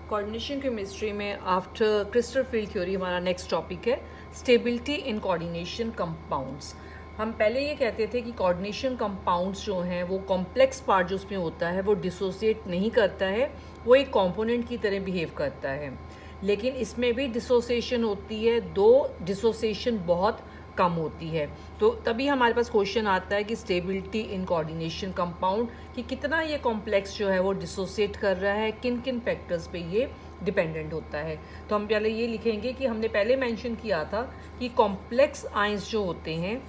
Coordination chemistry में after crystal field theory हमारा next topic है स्टेबिलिटी इन कोऑर्डिनेशन कंपाउंड्स। हम पहले ये कहते थे कि कोऑर्डिनेशन कंपाउंड्स जो हैं वो कॉम्प्लेक्स पार्ट जो उसमें होता है वो डिसोसिएट नहीं करता है, वो एक कंपोनेंट की तरह बिहेव करता है। लेकिन इसमें भी डिसोसिएशन होती है, दो डिसोसिएशन बहुत कम होती है। तो तभी हमारे पास क्वेश्चन आता है कि स्टेबिलिटी इन कोऑर्डिनेशन कंपाउंड कि कितना ये कॉम्प्लेक्स जो है वो डिसोसिएट कर रहा है, किन किन फैक्टर्स पे ये डिपेंडेंट होता है। तो हम पहले ये लिखेंगे कि हमने पहले मेंशन किया था कि कॉम्प्लेक्स आयंस जो होते हैं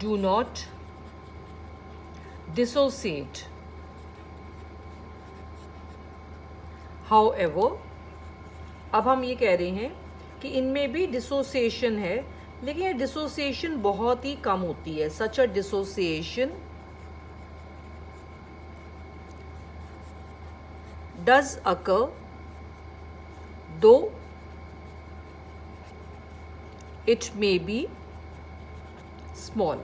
डू नॉट डिसोसिएट, हाउएवर अब हम ये कह रहे हैं कि इनमें भी डिसोसिएशन है, लेकिन ये डिसोसिएशन बहुत ही कम होती है। सच अ डिसोसिएशन डज अकर दो इट मे बी स्मॉल।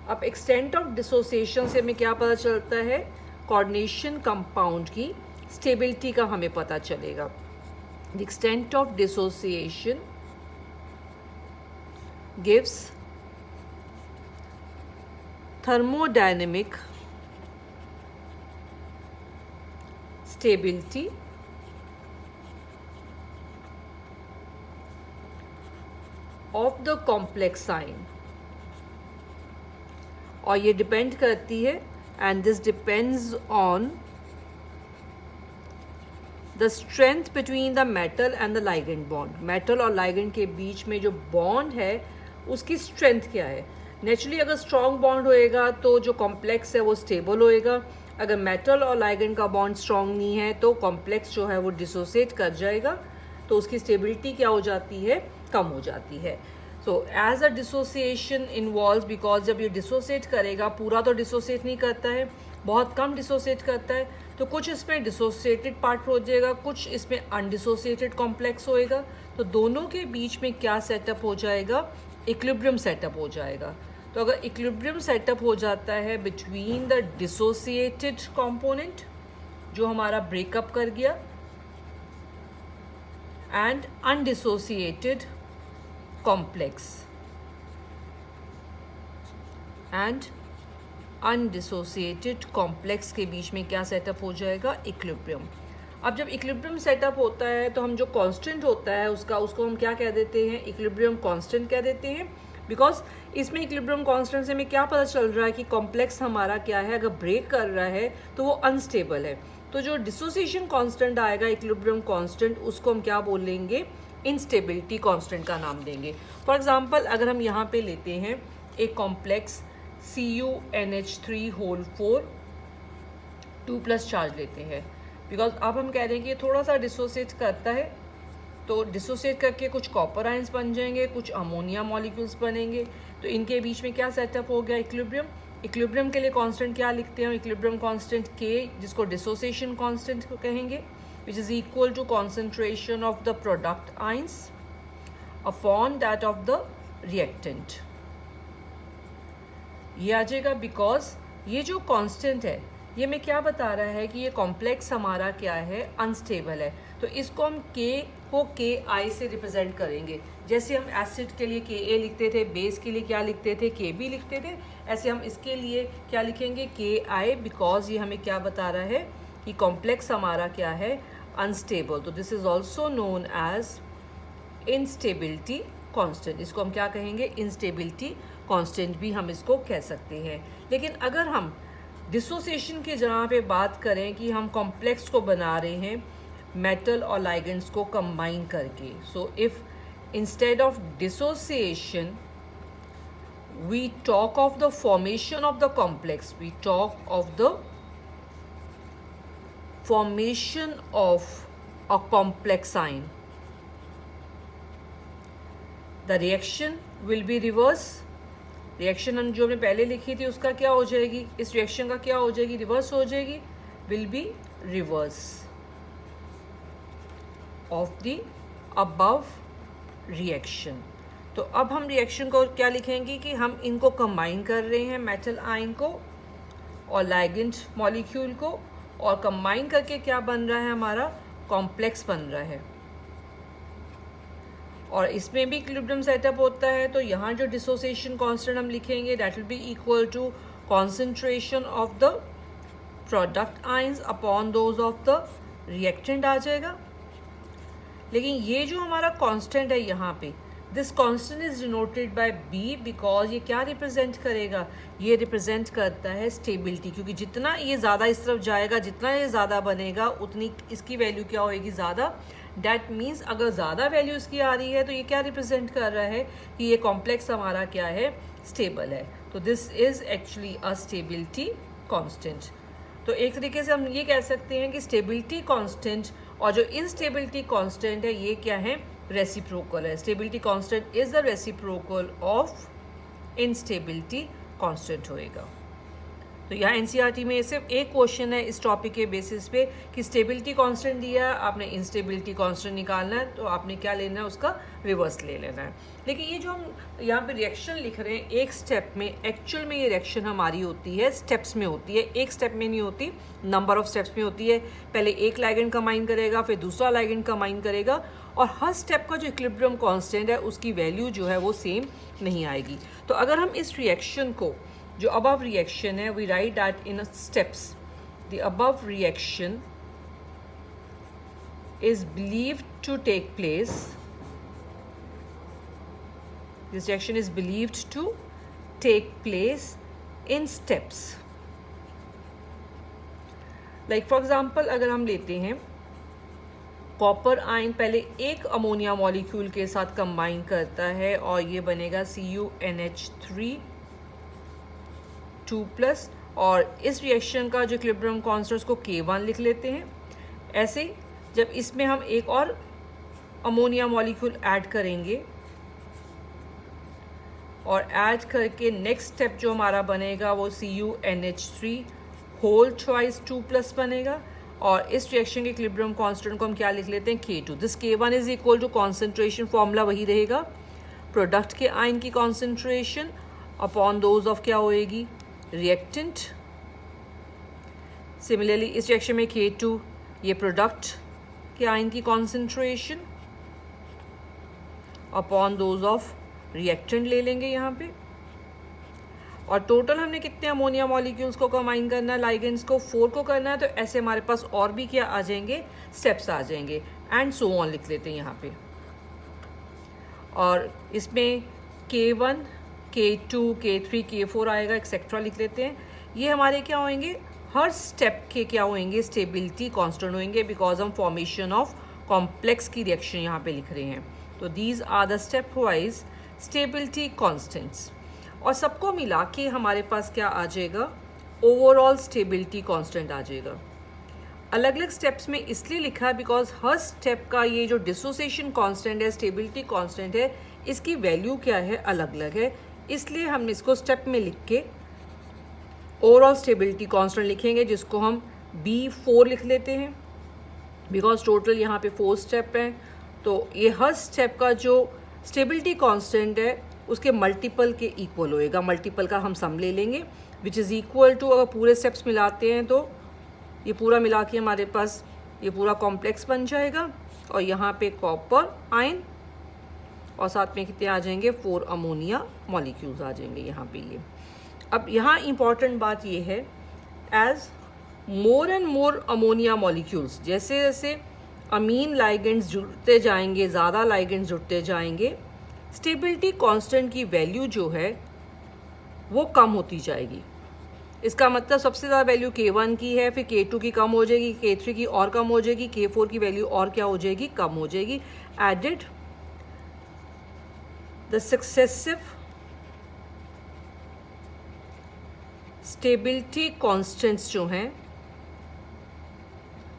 अब एक्सटेंट ऑफ डिसोसिएशन से हमें क्या पता चलता है? कोऑर्डिनेशन कंपाउंड की स्टेबिलिटी का हमें पता चलेगा। The extent of dissociation gives thermodynamic stability of the complex ion, और ये डिपेंड करती है and this depends on the strength between the metal and the ligand bond. Metal और लाइगेंड के बीच में जो बॉन्ड है उसकी स्ट्रेंथ क्या है। नेचुरली अगर स्ट्रॉन्ग बॉन्ड होएगा तो जो कॉम्प्लेक्स है वो स्टेबल होएगा। अगर मेटल और लाइगेंड का बॉन्ड स्ट्रॉन्ग नहीं है तो कॉम्प्लेक्स जो है वो डिसोसिएट कर जाएगा, तो उसकी स्टेबिलिटी क्या हो जाती है? कम हो जाती है। So as a dissociation involve, because जब ये डिसोसिएट करेगा, पूरा तो डिसोसिएट नहीं करता है, बहुत कम डिसोसिएट करता है, तो कुछ इसमें डिसोसिएटेड पार्ट हो जाएगा, कुछ इसमें अनडिसोसिएटेड कॉम्प्लेक्स होएगा। तो दोनों के बीच में क्या सेटअप हो जाएगा? इक्विलिब्रियम सेटअप हो जाएगा। तो अगर इक्विलिब्रियम सेटअप हो जाता है बिटवीन द डिसोसिएटेड कंपोनेंट जो हमारा ब्रेकअप कर गया and undissociated complex and undissociated complex के बीच में क्या सेटअप हो जाएगा? इक्विलिब्रियम। अब जब इक्विलिब्रियम सेटअप होता है तो हम जो कांस्टेंट होता है उसको हम क्या कह देते हैं? इक्विलिब्रियम कांस्टेंट कह देते हैं। बिकॉज इसमें इक्विलिब्रियम कांस्टेंट से हमें क्या पता चल रहा है कि कॉम्प्लेक्स हमारा क्या है, अगर ब्रेक कर रहा है तो वो अनस्टेबल है। तो जो डिसोसिएशन कांस्टेंट आएगा इक्विलिब्रियम कांस्टेंट, उसको हम क्या बोलेंगे? इंस्टेबिलिटी कांस्टेंट का नाम देंगे। फॉर एग्जाम्पल अगर हम यहाँ पे लेते हैं एक कॉम्प्लेक्स CuNH3 2+ चार्ज लेते हैं, बिकॉज अब हम कह रहे हैं कि ये थोड़ा सा डिसोसिएट करता है, तो डिसोसिएट करके कुछ कॉपर आयंस बन जाएंगे, कुछ अमोनिया मॉलिक्यूल्स बनेंगे। तो इनके बीच में क्या सेटअप हो गया? इक्विलिब्रियम। इक्विलिब्रियम के लिए कांस्टेंट क्या लिखते हैं? इक्विलिब्रियम कांस्टेंट K, जिसको डिसोसिएशन कांस्टेंट कहेंगे, which is equal to concentration of the product ions upon that of the reactant. ये आ जाएगा बिकॉज ये जो कांस्टेंट है ये हमें क्या बता रहा है कि ये कॉम्प्लेक्स हमारा क्या है? अनस्टेबल है। तो इसको हम K को KI से रिप्रेजेंट करेंगे। जैसे हम एसिड के लिए Ka लिखते थे, बेस के लिए क्या लिखते थे? Kb लिखते थे। ऐसे हम इसके लिए क्या लिखेंगे? KI, बिकॉज ये हमें क्या बता रहा है कि कॉम्प्लेक्स हमारा क्या है? अनस्टेबल। तो this is also known as instability constant. इसको हम क्या कहेंगे? इंस्टेबिलिटी कांस्टेंट भी हम इसको कह सकते हैं। लेकिन अगर हम डिसोसिएशन की जगह पे बात करें कि हम कॉम्प्लेक्स को बना रहे हैं मेटल और लाइगेंड्स को कंबाइन करके, so if instead of dissociation we talk of the formation of the complex, we talk of the formation of a complex ion, the reaction will be reverse. Reaction हम जो हमने पहले लिखी थी उसका क्या हो जाएगी? इस रिएक्शन का क्या हो जाएगी? रिवर्स हो जाएगी, will be reverse of the above reaction. तो अब हम रिएक्शन को क्या लिखेंगे कि हम इनको कंबाइन कर रहे हैं, मेटल आयन को और लाइगेंड मॉलिक्यूल को, और कंबाइन करके क्या बन रहा है, हमारा कॉम्प्लेक्स बन रहा है। और इसमें भी इक्विलिब्रियम सेटअप होता है, तो यहाँ जो डिसोसिएशन कांस्टेंट हम लिखेंगे that will be equal to concentration of the product ions upon those of the reactant आ जाएगा। लेकिन ये जो हमारा कांस्टेंट है यहाँ पे, this constant is denoted by B because ये क्या रिप्रेजेंट करेगा, ये रिप्रेजेंट करता है स्टेबिलिटी, क्योंकि जितना ये ज़्यादा इस तरफ जाएगा, जितना ये ज़्यादा बनेगा उतनी इसकी वैल्यू क्या होएगी, ज़्यादा। डैट मीन्स अगर ज़्यादा वैल्यू इसकी आ रही है तो ये क्या रिप्रेजेंट कर रहा है कि ये कॉम्प्लेक्स हमारा क्या है, स्टेबल है। तो this is actually a stability constant. तो एक तरीके से हम ये कह सकते हैं कि स्टेबिलिटी कांस्टेंट और जो इनस्टेबिलिटी कांस्टेंट है ये क्या है, रेसिप्रोकल है। Stability constant is the reciprocal of instability constant होएगा। तो यहाँ एनसीईआरटी में सिर्फ एक क्वेश्चन है इस टॉपिक के बेसिस पे कि स्टेबिलिटी कांस्टेंट दिया है, आपने इनस्टेबिलिटी कांस्टेंट निकालना है, तो आपने क्या लेना है, उसका रिवर्स ले लेना है। लेकिन ये जो हम यहाँ पे रिएक्शन लिख रहे हैं एक स्टेप में, एक्चुअल में ये रिएक्शन हमारी होती है स्टेप्स में होती है, एक स्टेप में नहीं होती, नंबर ऑफ स्टेप्स में होती है। पहले एक लाइगेंड कंबाइन करेगा, फिर दूसरा लाइगेंड कंबाइन करेगा, और हर स्टेप का जो इक्विलिब्रियम कांस्टेंट है उसकी वैल्यू जो है वो सेम नहीं आएगी। तो अगर हम इस रिएक्शन को, जो अबव रिएक्शन है, we write that in steps, the above reaction is believed to take place, this reaction is believed to take place in steps. Like for example, अगर हम लेते हैं कॉपर आयन पहले एक अमोनिया मॉलिक्यूल के साथ combine करता है और ये बनेगा CuNH3 2+, और इस रिएक्शन का जो इक्विलिब्रियम कांस्टेंट को K1 लिख लेते हैं। ऐसे जब इसमें हम एक और अमोनिया मॉलिक्यूल ऐड करेंगे और ऐड करके नेक्स्ट स्टेप जो हमारा बनेगा वो CuNH3 होल ट्वाइस 2+ बनेगा, और इस रिएक्शन के इक्विलिब्रियम कांस्टेंट को हम क्या लिख लेते हैं, K2। This K1 is equal to concentration, formula वही रहेगा, प्रोडक्ट के आयन की कॉन्सेंट्रेशन अपॉन दोज ऑफ क्या होएगी, रिएक्टेंट। सिमिलरली इस रिएक्शन में K2 ये प्रोडक्ट के आयन की concentration upon those of reactant ले लेंगे यहाँ पे। और टोटल हमने कितने अमोनिया मॉलिक्यूल्स को कंबाइन करना है, लाइगेंड्स को 4 को करना है, तो ऐसे हमारे पास और भी क्या आ जाएंगे, स्टेप्स आ जाएंगे, एंड सो ऑन लिख लेते हैं यहाँ पे। और इसमें K1 K2 K3 K4 आएगा, एक्सेट्रा लिख लेते हैं। ये हमारे क्या होंगे, हर स्टेप के क्या होंगे, स्टेबिलिटी कांस्टेंट होंगे, बिकॉज हम फॉर्मेशन ऑफ कॉम्प्लेक्स की रिएक्शन यहाँ पे लिख रहे हैं। तो these are the stepwise stability constants, और सबको मिला के हमारे पास क्या आ जाएगा, ओवरऑल स्टेबिलिटी कांस्टेंट आ जाएगा। अलग अलग स्टेप्स में इसलिए लिखा है बिकॉज हर स्टेप का ये जो डिसोसिएशन कांस्टेंट है, स्टेबिलिटी कांस्टेंट है, इसकी वैल्यू क्या है, अलग अलग है, इसलिए हम इसको स्टेप में लिख के ओवरऑल स्टेबिलिटी कांस्टेंट लिखेंगे, जिसको हम B4 लिख लेते हैं, बिकॉज टोटल यहाँ पे 4 स्टेप हैं। तो ये हर स्टेप का जो स्टेबिलिटी कांस्टेंट है उसके मल्टीपल के इक्वल होएगा, मल्टीपल का हम सम ले लेंगे, विच इज़ इक्वल टू, अगर पूरे स्टेप्स मिलाते हैं तो ये पूरा मिला के हमारे पास ये पूरा कॉम्प्लेक्स बन जाएगा, और यहाँ पे कॉपर आयन और साथ में कितने आ जाएंगे, 4 अमोनिया मॉलिक्यूल्स आ जाएंगे यहाँ पे। ये अब यहाँ इम्पॉर्टेंट बात ये है, as more and more ammonia molecules, जैसे जैसे अमीन लाइगेंड्स जुड़ते जाएंगे, ज़्यादा लाइगेंड्स जुड़ते जाएंगे, स्टेबिलिटी कांस्टेंट की वैल्यू जो है वो कम होती जाएगी। इसका मतलब सबसे ज़्यादा वैल्यू K1 की है, फिर K2 की कम हो जाएगी, K3 की और कम हो जाएगी, K4 की वैल्यू और क्या हो जाएगी, कम हो जाएगी। Added the successive stability constants जो हैं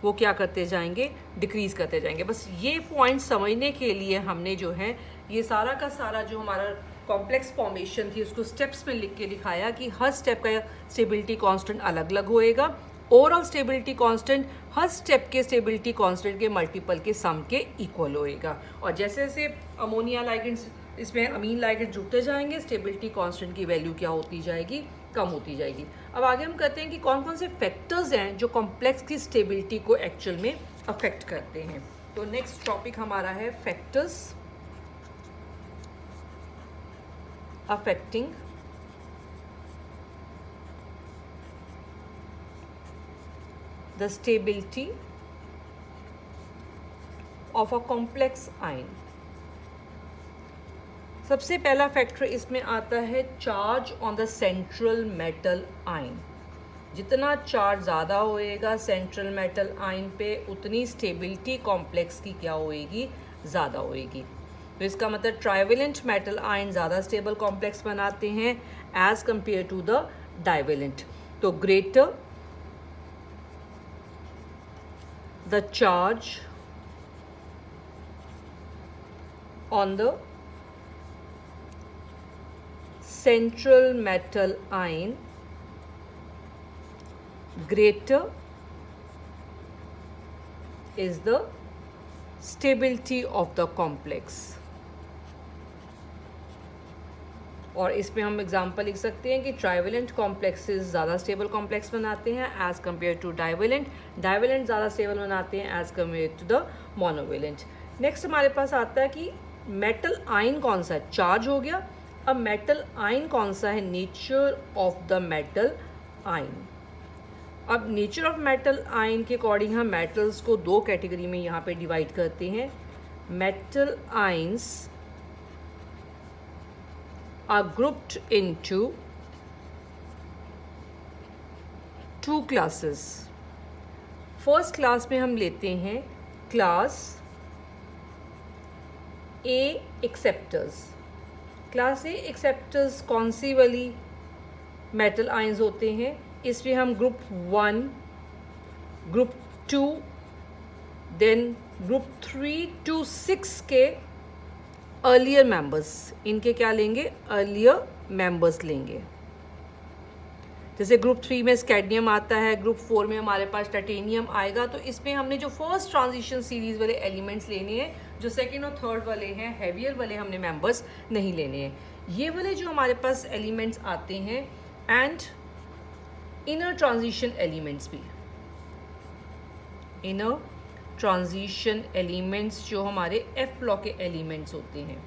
वो क्या करते जाएंगे, डिक्रीज करते जाएंगे। बस ये पॉइंट समझने के लिए हमने जो है ये सारा का सारा जो हमारा कॉम्प्लेक्स फॉर्मेशन थी उसको स्टेप्स में लिख के दिखाया कि हर स्टेप का स्टेबिलिटी कांस्टेंट अलग अलग होएगा। ओवरऑल स्टेबिलिटी कांस्टेंट हर स्टेप के स्टेबिलिटी कांस्टेंट के मल्टीपल के सम के इक्वल होएगा, और जैसे जैसे अमोनिया लाइगेंड्स इसमें अमीन लाइगेंड जुड़ते जाएंगे, स्टेबिलिटी कांस्टेंट की वैल्यू क्या होती जाएगी, कम होती जाएगी। अब आगे हम कहते हैं कि कौन कौन से फैक्टर्स हैं जो कॉम्प्लेक्स की स्टेबिलिटी को एक्चुअल में अफेक्ट करते हैं। तो नेक्स्ट टॉपिक हमारा है factors affecting the stability of a complex ion. सबसे पहला फैक्टर इसमें आता है charge on the central metal ion. जितना चार्ज ज़्यादा होएगा सेंट्रल मेटल आयन पे, उतनी स्टेबिलिटी कॉम्प्लेक्स की क्या होएगी, ज़्यादा होएगी। तो इसका मतलब ट्राइवेलेंट मेटल आयन ज़्यादा स्टेबल कॉम्प्लेक्स बनाते हैं as compare to the divalent. तो greater the charge on the central metal ion, greater is the stability of the complex। और इसमें हम एग्जांपल लिख सकते हैं कि ट्राइवेलेंट कॉम्प्लेक्सेस ज़्यादा स्टेबल कॉम्प्लेक्स बनाते हैं as compare to divalent, divalent ज़्यादा स्टेबल बनाते हैं as compare to the monovalent. Next हमारे पास आता है कि मेटल आयन कौन सा है, चार्ज हो गया। अब मेटल आयन कौन सा है, nature of the metal ion. अब नेचर ऑफ मेटल आयन के अकॉर्डिंग हम मेटल्स को दो कैटेगरी में यहाँ पे डिवाइड करते हैं। Metal ions are grouped into two classes. First class में हम लेते हैं class A acceptors. Class A acceptors कौन सी वाली मेटल आयंस होते हैं, इसमें हम group 1, group 2, then group 3 to 6 के अर्लियर मेंबर्स, इनके क्या लेंगे, अर्लियर मेंबर्स लेंगे। जैसे ग्रुप 3 में स्कैडनियम आता है, ग्रुप 4 में हमारे पास टाइटेनियम आएगा। तो इसमें हमने जो फर्स्ट ट्रांजिशन सीरीज वाले एलिमेंट्स लेने हैं, जो सेकंड और थर्ड वाले हैं हैवियर वाले हमने मेंबर्स नहीं लेने हैं। ये वाले जो हमारे पास एलिमेंट्स आते हैं एंड इनर ट्रांजिशन एलिमेंट्स भी, इनर ट्रांजिशन एलिमेंट्स जो हमारे एफ ब्लॉक के एलिमेंट्स होते हैं,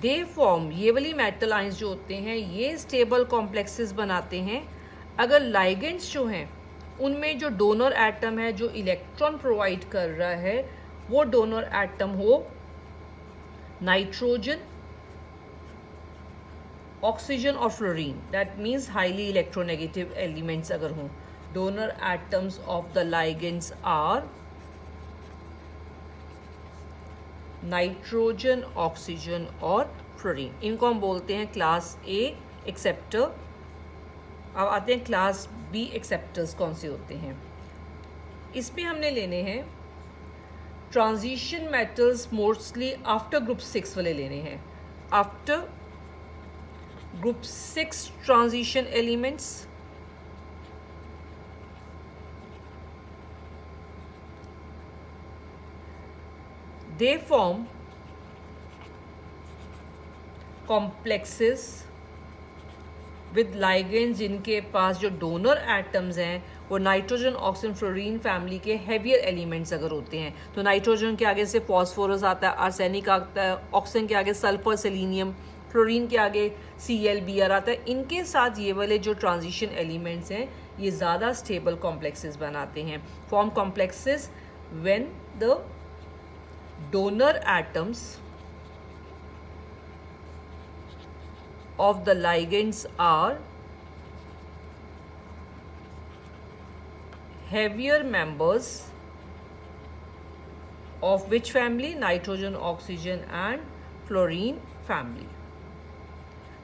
दे फॉर्म, ये वाली मेटल आयंस जो होते हैं ये स्टेबल कॉम्प्लेक्सेस बनाते हैं अगर लाइगेंड्स जो हैं उनमें जो डोनर एटम है जो इलेक्ट्रॉन प्रोवाइड कर रहा है वो डोनर एटम हो नाइट्रोजन, ऑक्सीजन और fluorine. That means highly electronegative elements अगर हों। Donor atoms of the ligands are nitrogen, oxygen और फ्लोरीन। इनको हम बोलते हैं क्लास ए एक्सेप्टर। अब आते हैं क्लास बी एक्सेप्टर्स कौन से होते हैं। इसमें हमने लेने हैं transition metals, mostly after group 6 वाले लेने हैं। After group 6 transition elements, they form complexes with ligands जिनके पास जो डोनर एटम्स हैं वो नाइट्रोजन, ऑक्सीजन, फ्लोरीन फैमिली के हैवियर एलिमेंट्स अगर होते हैं। तो नाइट्रोजन के आगे से फॉस्फोरस आता है, आर्सेनिक आता है, ऑक्सीजन के आगे सल्फर, सेलेनियम, फ्लोरीन के आगे Cl, Br आता है। इनके साथ ये वाले जो ट्रांजिशन एलिमेंट्स हैं ये ज़्यादा स्टेबल कॉम्प्लेक्सेस बनाते हैं। Form complexes when the donor atoms of the ligands are heavier members of which family, nitrogen, oxygen and fluorine family।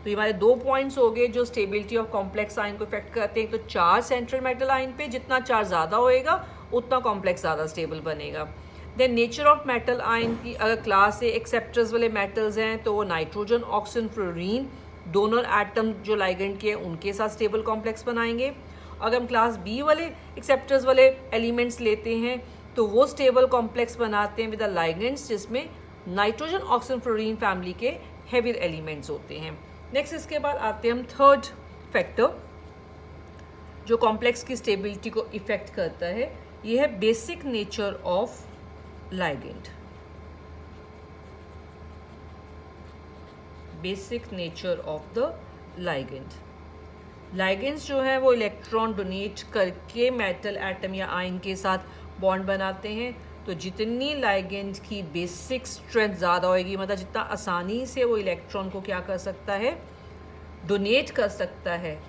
तो ये हमारे दो पॉइंट्स हो गए जो स्टेबिलिटी ऑफ कॉम्प्लेक्स आयन को इफेक्ट करते हैं। तो चार्ज सेंट्रल मेटल आयन पे, जितना चार्ज ज़्यादा होएगा उतना कॉम्प्लेक्स ज़्यादा स्टेबल बनेगा। Then nature of metal ion की अगर क्लास ए एक्सेप्टर्स वाले मेटल्स हैं तो वो nitrogen, oxygen, fluorine donor atom जो लाइगेंड के हैं उनके साथ स्टेबल कॉम्प्लेक्स बनाएंगे। अगर हम क्लास बी वाले एक्सेप्टर्स वाले एलिमेंट्स लेते हैं तो वो स्टेबल कॉम्प्लेक्स बनाते हैं विद द लाइगेंड्स जिसमें नाइट्रोजन, ऑक्सीजन, फ्लोरीन फैमिली के हेवियर एलिमेंट्स होते हैं। नेक्स्ट इसके बाद आते हैं हम थर्ड फैक्टर जो कॉम्प्लेक्स की स्टेबिलिटी को इफेक्ट करता है, ये है basic nature of ligand. Basic nature of the ligand. Ligands जो है वो इलेक्ट्रॉन डोनेट करके मेटल एटम या आयन के साथ बॉन्ड बनाते हैं। तो जितनी लाइगेंड की बेसिक स्ट्रेंथ ज़्यादा होएगी, मतलब जितना आसानी से वो इलेक्ट्रॉन को क्या कर सकता है, डोनेट कर सकता है,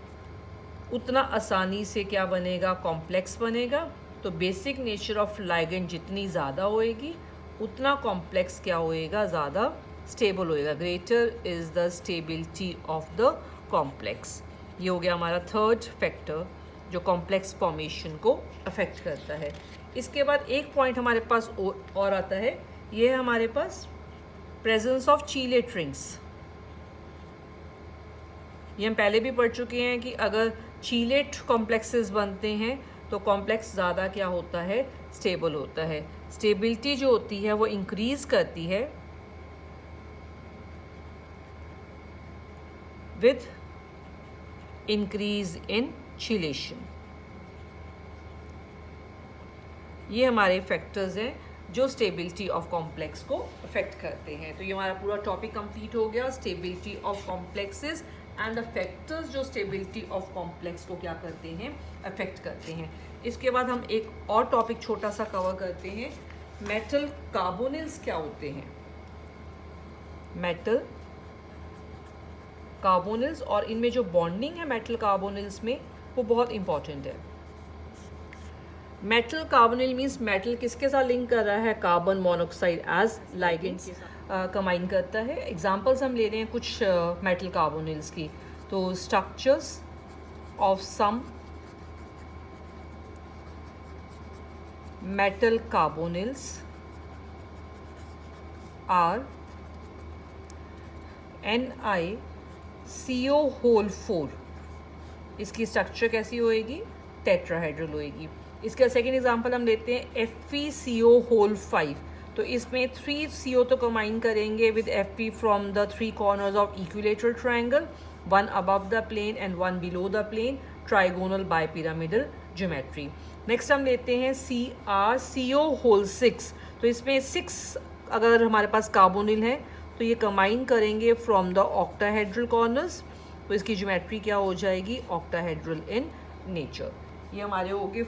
उतना आसानी से क्या बनेगा, कॉम्प्लेक्स बनेगा। तो बेसिक नेचर ऑफ लाइगेंड जितनी ज़्यादा होएगी उतना कॉम्प्लेक्स क्या होएगा, ज़्यादा स्टेबल होएगा। Greater is the stability of the complex. ये हो गया हमारा थर्ड फैक्टर जो कॉम्प्लेक्स फॉर्मेशन को अफेक्ट करता है। इसके बाद एक पॉइंट हमारे पास और आता है, ये है हमारे पास प्रेजेंस ऑफ चीलेट रिंग्स। ये हम पहले भी पढ़ चुके हैं कि अगर चीलेट कॉम्प्लेक्सेस बनते हैं तो कॉम्प्लेक्स ज़्यादा क्या होता है, स्टेबल होता है। स्टेबिलिटी जो होती है वो इंक्रीज करती है विद इंक्रीज इन चीलेशन। ये हमारे फैक्टर्स हैं जो स्टेबिलिटी ऑफ कॉम्प्लेक्स को अफेक्ट करते हैं। तो ये हमारा पूरा टॉपिक कंप्लीट हो गया, stability of complexes and the factors जो स्टेबिलिटी ऑफ कॉम्प्लेक्स को क्या करते हैं, अफेक्ट करते हैं। इसके बाद हम एक और टॉपिक छोटा सा कवर करते हैं, मेटल कार्बोनिल्स क्या होते हैं। मेटल कार्बोनिल्स, और इनमें जो बॉन्डिंग है मेटल कार्बोनिल्स में वो बहुत इंपॉर्टेंट है। मेटल कार्बोनिल मीन्स मेटल किसके साथ लिंक कर रहा है, carbon monoxide as ligands combine करता है। एग्जांपल्स हम ले रहे हैं कुछ मेटल कार्बोनिल्स की। तो structures of some metal carbonyls are NiCO4। इसकी स्ट्रक्चर कैसी होएगी, टेट्राहेड्रल होएगी। इसका सेकेंड एग्जांपल हम लेते हैं FeCO5। तो इसमें 3 CO तो कंबाइन करेंगे with Fe from the 3 corners of equilateral triangle, 1 above the plane and 1 below the plane, trigonal bipyramidal geometry. Next हम लेते हैं CrCO6। तो इसमें 6 अगर हमारे पास कार्बोनिल है तो ये कंबाइन करेंगे फ्रॉम द ऑक्टाहेड्रल कॉर्नर्स। तो इसकी ज्योमेट्री क्या हो जाएगी, ऑक्टाहेड्रल इन नेचर। ये हमारे हो गए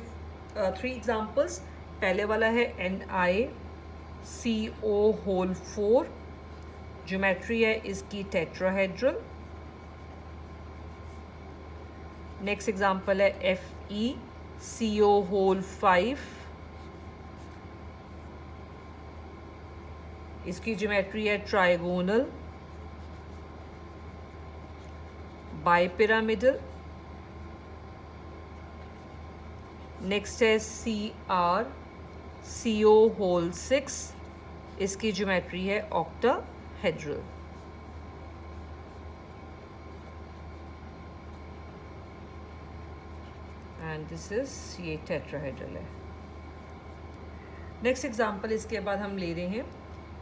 3 एग्जाम्पल्स। पहले वाला है NiCO4, ज्योमेट्री है इसकी टेट्राहेड्रल। नेक्स्ट एग्जाम्पल है FeCO5, इसकी ज्योमेट्री है ट्राइगोनल बाइपिरामिडल। नेक्स्ट है CrCO6, इसकी ज्योमेट्री है ऑक्टाहेड्रल। एंड दिस इज, ये टेट्राहेड्रल है। नेक्स्ट एग्जांपल इसके बाद हम ले रहे हैं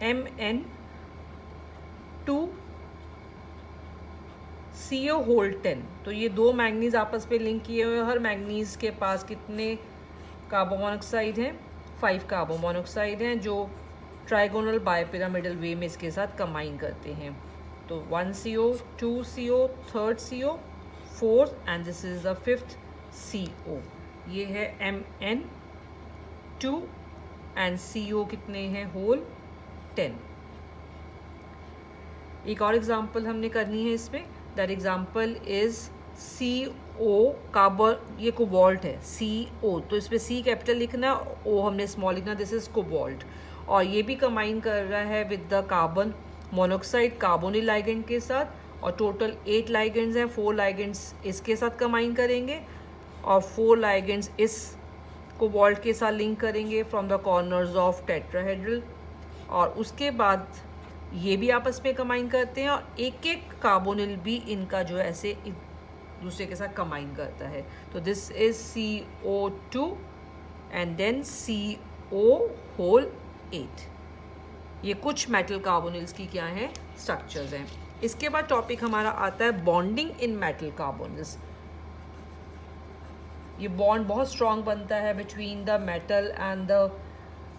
MN2CO10। तो ये 2 मैंगनीज आपस में लिंक किए हुए हैं। हर मैंगनीज के पास कितने कार्बन मोनोक्साइड हैं, 5 कार्बन मोनोक्साइड हैं जो ट्राइगोनल बाइपिरामिडल वे में इसके साथ कंबाइन करते हैं। तो 1 CO, 2 CO, 3rd CO, 4th and this is the 5th CO। ये है MN2 एंड CO कितने हैं, होल 10। एक और एग्जाम्पल हमने करनी है इसमें, that example is CO carbon, ये कोबाल्ट है CO, तो इसमें C कैपिटल लिखना, O हमने स्मॉल लिखना, दिस इज कोबाल्ट। और ये भी कंबाइन कर रहा है with the carbon monoxide carbonyl ligand के साथ, और टोटल 8 लाइगेंड्स हैं। 4 लाइगेंड्स इसके साथ कंबाइन करेंगे और 4 लाइगेंड्स इस कोबाल्ट के साथ लिंक करेंगे from the corners of tetrahedral, और उसके बाद ये भी आपस में कंबाइन करते हैं, और एक एक कार्बोनिल भी इनका जो है ऐसे दूसरे के साथ कंबाइन करता है। तो this is CO2 and then CO whole 8। ये कुछ मेटल कार्बोनिल्स की क्या हैं, स्ट्रक्चर्स हैं। इसके बाद टॉपिक हमारा आता है बॉन्डिंग इन मेटल कार्बोनिल्स। ये बॉन्ड बहुत स्ट्रॉन्ग बनता है between the metal and the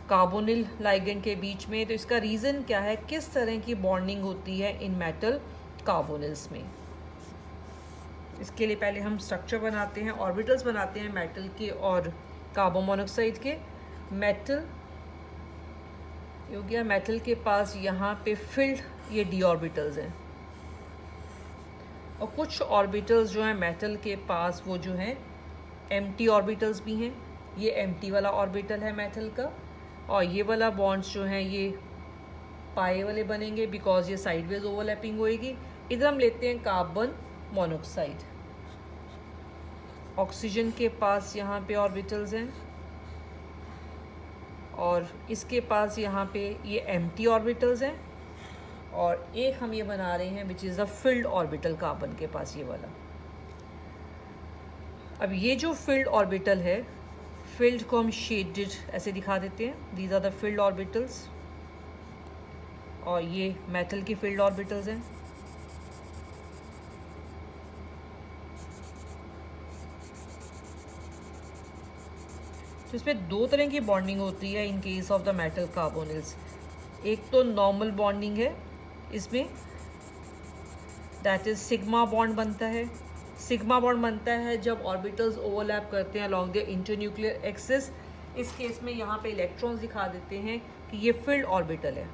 carbonyl ligand के बीच में। तो इसका रीज़न क्या है, किस तरह की बॉन्डिंग होती है इन मेटल कार्बोनिल्स में। इसके लिए पहले हम स्ट्रक्चर बनाते हैं, ऑर्बिटल्स बनाते हैं मेटल के और कार्बन मोनोऑक्साइड के। मेटल हो गया, मेटल के पास यहाँ पे फिल्ड ये डी ऑर्बिटल्स हैं, और कुछ ऑर्बिटल्स जो हैं मेटल के पास वो जो हैं एम्प्टी ऑर्बिटल्स भी हैं। ये एम्प्टी वाला ऑर्बिटल है मेटल का, और ये वाला बॉन्ड्स जो हैं ये पाए वाले बनेंगे बिकॉज ये साइडवेज ओवरलैपिंग होएगी। इधर हम लेते हैं कार्बन मोनोऑक्साइड। ऑक्सीजन के पास यहाँ पे ऑर्बिटल्स हैं, और इसके पास यहाँ पे ये एम्प्टी ऑर्बिटल्स हैं, और एक हम ये बना रहे हैं which is the field orbital carbon के पास ये वाला। अब ये जो फिल्ड ऑर्बिटल है, फिल्ड को हम शेडेड ऐसे दिखा देते हैं, these are the filled orbitals, और ये मेटल की फिल्ड ऑर्बिटल्स हैं। तो इसमें दो तरह की बॉन्डिंग होती है in case of the metal carbonyls. एक तो नॉर्मल बॉन्डिंग है इसमें, दैट इज सिग्मा बॉन्ड बनता है। सिग्मा बॉन्ड बनता है जब ऑर्बिटल्स ओवरलैप करते हैं अलोंग द इंटरन्यूक्लियर एक्सिस। इस केस में यहाँ पे इलेक्ट्रॉन्स दिखा देते हैं कि ये फील्ड ऑर्बिटल है।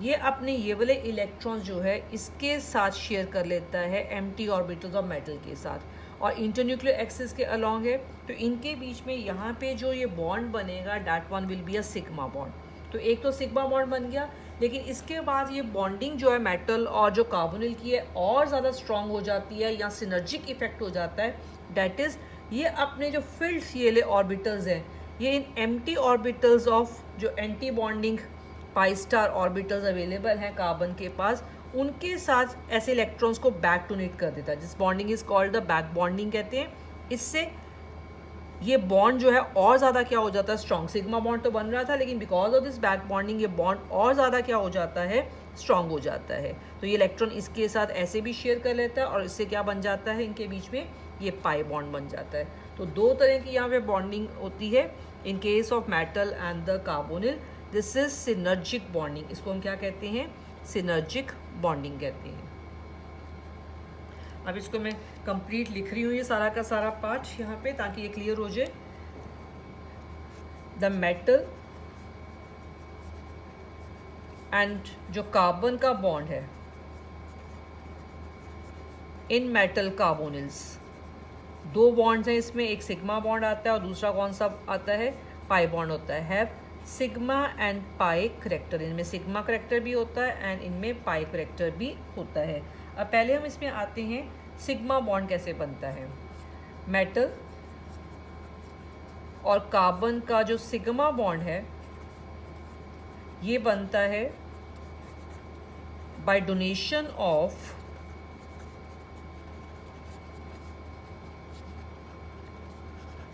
ये अपने ये वाले इलेक्ट्रॉन्स जो है इसके साथ शेयर कर लेता है एम्प्टी ऑर्बिटल्स ऑफ मेटल के साथ, और इंटरन्यूक्लियर एक्सिस के अलोंग है। तो इनके बीच में यहाँ पे जो ये बॉन्ड बनेगा that one will be a sigma bond. तो एक तो सिग्मा बॉन्ड बन गया, लेकिन इसके बाद ये बॉन्डिंग जो है मेटल और जो कार्बोनिल की है और ज़्यादा स्ट्रॉन्ग हो जाती है, या सिनर्जिक इफेक्ट हो जाता है। डैट इज़ ये अपने जो फिल्ड ये ऑर्बिटल्स हैं, ये इन एम्प्टी ऑर्बिटल्स ऑफ जो anti bonding pi star orbitals available हैं कार्बन के पास, उनके साथ ऐसे इलेक्ट्रॉन्स को बैक डोनेट कर देता है। जिस bonding is called the back bonding कहते हैं। इससे ये बॉन्ड जो है और ज़्यादा क्या हो जाता है, स्ट्रॉन्ग। सिग्मा बॉन्ड तो बन रहा था, लेकिन because of this back bonding ये बॉन्ड और ज़्यादा क्या हो जाता है, स्ट्रॉन्ग हो जाता है। तो ये इलेक्ट्रॉन इसके साथ ऐसे भी शेयर कर लेता है, और इससे क्या बन जाता है, इनके बीच में ये पाई बॉन्ड बन जाता है। तो दो तरह की यहाँ पे बॉन्डिंग होती है in case of metal and the carbonyl. This is synergic bonding. इसको हम क्या कहते हैं, सिनर्जिक बॉन्डिंग कहते हैं। अब इसको मैं कंप्लीट लिख रही हूँ ये सारा का सारा पार्ट यहाँ पे, ताकि ये क्लियर हो जाए। द मेटल एंड जो कार्बन का बॉन्ड है इन मेटल कार्बोनिल्स, दो बॉन्ड्स हैं इसमें, एक सिग्मा बॉन्ड आता है और दूसरा कौन सा आता है, पाई बॉन्ड होता है। Have sigma and pi character. इनमें सिग्मा करैक्टर भी होता है एंड इनमें पाई करैक्टर भी होता है। अब पहले हम इसमें आते हैं सिग्मा बॉन्ड कैसे बनता है। मेटल और कार्बन का जो सिग्मा बॉन्ड है ये बनता है by donation of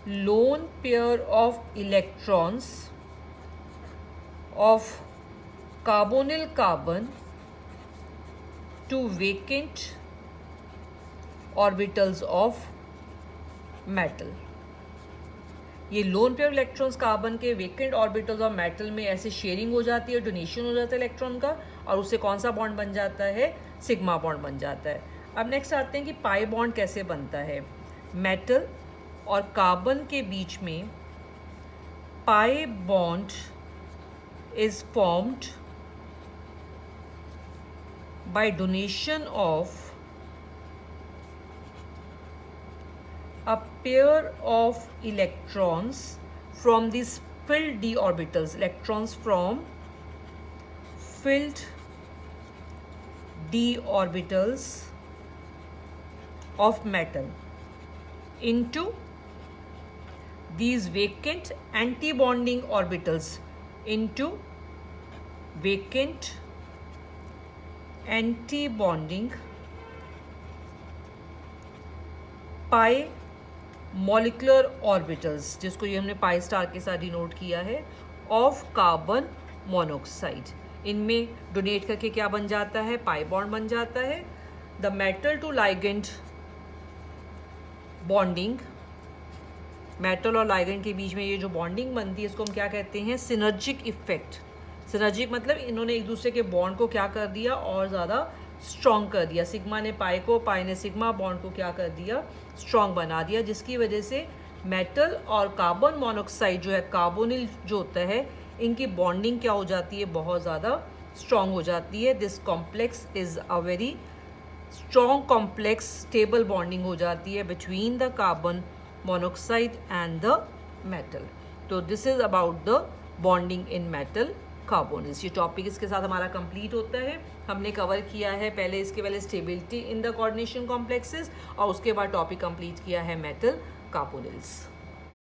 lone pair of electrons of carbonyl carbon to vacant orbitals of metal। ये लोन पेयर इलेक्ट्रॉन्स कार्बन के वेकेंट ऑर्बिटल्स ऑफ मेटल में ऐसे शेयरिंग हो जाती है, डोनेशन हो जाता है इलेक्ट्रॉन का, और उससे कौन सा बॉन्ड बन जाता है, सिग्मा बॉन्ड बन जाता है। अब नेक्स्ट आते हैं कि पाई बॉन्ड कैसे बनता है। मेटल और कार्बन के बीच में pi bond is formed by donation of a pair of electrons from these filled d orbitals, electrons from filled d orbitals of metal into these vacant anti-bonding orbitals, into vacant anti-bonding pi molecular orbitals, जिसको ये हमने pi star के साथ denote किया है, of carbon monoxide. इनमें donate करके क्या बन जाता है, पाई बॉन्ड बन जाता है। The metal to ligand bonding, metal और लाइगेंड के बीच में ये जो बॉन्डिंग बनती है इसको हम क्या कहते हैं, सिनर्जिक इफेक्ट। सिनर्जिक मतलब इन्होंने एक दूसरे के बॉन्ड को क्या कर दिया, और ज़्यादा स्ट्रॉन्ग कर दिया। सिग्मा ने पाई को, पाई ने सिग्मा बॉन्ड को क्या कर दिया, स्ट्रॉन्ग बना दिया, जिसकी वजह से मेटल और कार्बन मोनोऑक्साइड जो है, कार्बोनिल जो होता है, इनकी बॉन्डिंग क्या हो जाती है, बहुत ज़्यादा स्ट्रॉन्ग हो जाती है। This complex is a very strong complex, stable bonding हो जाती है between the carbon monoxide and the metal. तो this is about the bonding in metal carbonyls. ये टॉपिक इसके साथ हमारा कंप्लीट होता है। हमने कवर किया है इसके पहले stability in the coordination complexes, और उसके बाद टॉपिक कंप्लीट किया है मेटल कार्बोनिल्स।